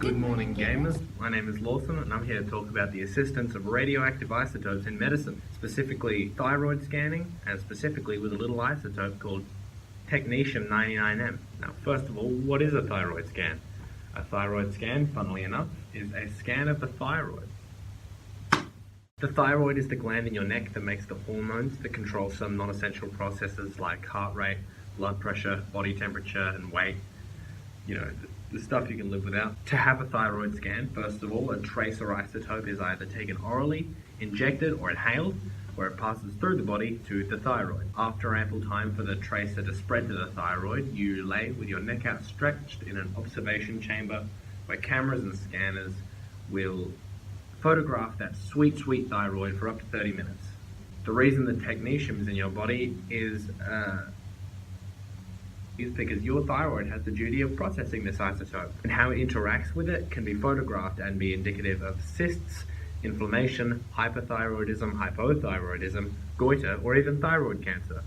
Good morning, gamers. My name is Lawson and I'm here to talk about the assistance of radioactive isotopes in medicine, specifically thyroid scanning and specifically with a little isotope called technetium-99m. Now, first of all, what is a thyroid scan? A thyroid scan, funnily enough, is a scan of the thyroid. The thyroid is the gland in your neck that makes the hormones that control some non-essential processes like heart rate, blood pressure, body temperature, and weight. You know, the stuff you can live without. To have a thyroid scan, first of all, a tracer isotope is either taken orally, injected, or inhaled, where it passes through the body to the thyroid. After ample time for the tracer to spread to the thyroid, you lay with your neck outstretched in an observation chamber where cameras and scanners will photograph that sweet, sweet thyroid for up to 30 minutes. The reason the technetium is in your body is because your thyroid has the duty of processing this isotope, and how it interacts with it can be photographed and be indicative of cysts, inflammation, hyperthyroidism, hypothyroidism, goiter, or even thyroid cancer.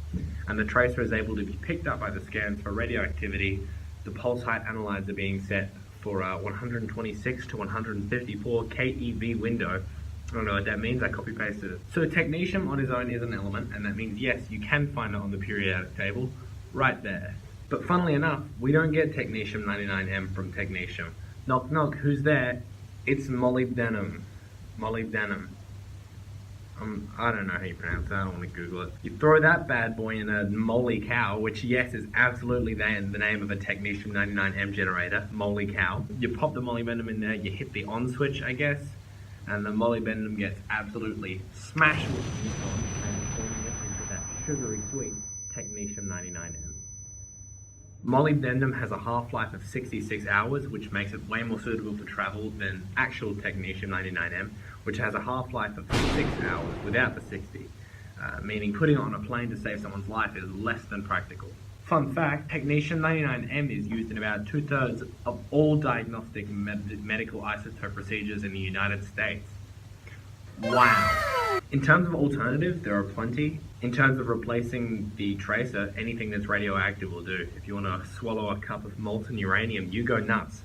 And the tracer is able to be picked up by the scans for radioactivity, the pulse height analyzer being set for a 126 to 154 keV window. I don't know what that means, I copy pasted it. So technetium on its own is an element, and that means yes, you can find it on the periodic table, right there. But funnily enough, we don't get technetium-99m from technetium. Knock knock, who's there? It's molybdenum. Molybdenum. I don't know how you pronounce that, I don't want to Google it. You throw that bad boy in a moly cow, which yes is absolutely the name of a technetium-99m generator, moly cow. You pop the molybdenum in there, you hit the on switch, I guess, and the molybdenum gets absolutely smashed with the neutron, transforming it into that sugary sweet technetium-99m. Molybdenum has a half-life of 66 hours, which makes it way more suitable for travel than actual technetium-99m, which has a half-life of 6 hours without the 60, meaning putting it on a plane to save someone's life is less than practical. Fun fact, technetium-99m is used in about 2/3 of all diagnostic medical isotope procedures in the United States. Wow! In terms of alternatives, there are plenty. In terms of replacing the tracer, anything that's radioactive will do. If you want to swallow a cup of molten uranium, you go nuts.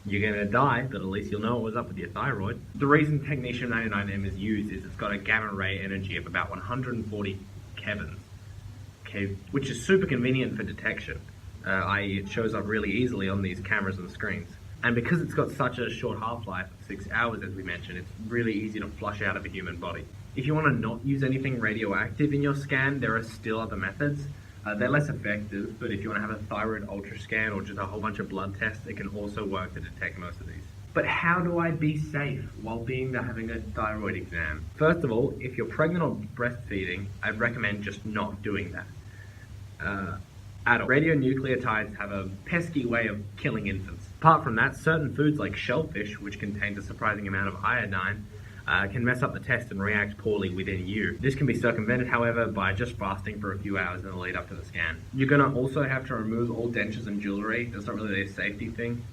You're going to die, but at least you'll know what was up with your thyroid. The reason technetium-99m is used is it's got a gamma ray energy of about 140 kevins, which is super convenient for detection, i.e. it shows up really easily on these cameras and screens. And because it's got such a short half-life of 6 hours, as we mentioned, it's really easy to flush out of a human body. If you want to not use anything radioactive in your scan, there are still other methods. They're less effective, but if you want to have a thyroid ultrascan or just a whole bunch of blood tests, it can also work to detect most of these. But how do I be safe while having a thyroid exam? First of all, if you're pregnant or breastfeeding, I'd recommend just not doing that. Radionucleotides have a pesky way of killing infants. Apart from that, certain foods like shellfish, which contains a surprising amount of iodine, can mess up the test and react poorly within you. This can be circumvented, however, by just fasting for a few hours in the lead up to the scan. You're going to also have to remove all dentures and jewelry. That's not really a safety thing,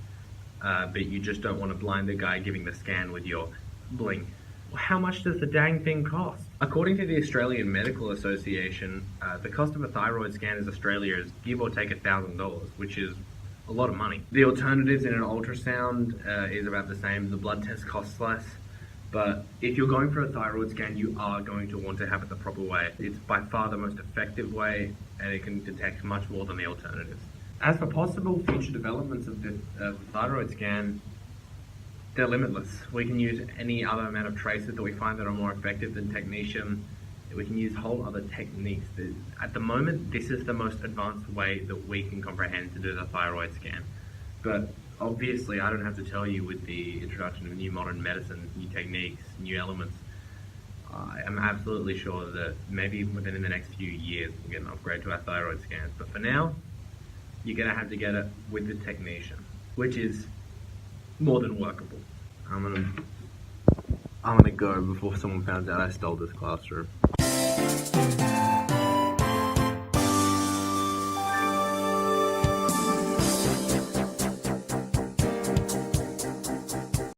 but you just don't want to blind the guy giving the scan with your bling. How much does the dang thing cost? According to the Australian Medical Association, the cost of a thyroid scan in Australia is give or take $1,000, which is a lot of money. The alternatives in an ultrasound is about the same. The blood test costs less. But if you're going for a thyroid scan, you are going to want to have it the proper way. It's by far the most effective way, and it can detect much more than the alternatives. As for possible future developments of the thyroid scan, they're limitless. We can use any other amount of tracers that we find that are more effective than technetium. We can use whole other techniques. At the moment, this is the most advanced way that we can comprehend to do the thyroid scan. But obviously, I don't have to tell you, with the introduction of new modern medicine, new techniques, new elements, I am absolutely sure that maybe within the next few years we'll get an upgrade to our thyroid scans. But for now, you're going to have to get it with the technetium, which is more than workable. I'm gonna go before someone finds out I stole this classroom.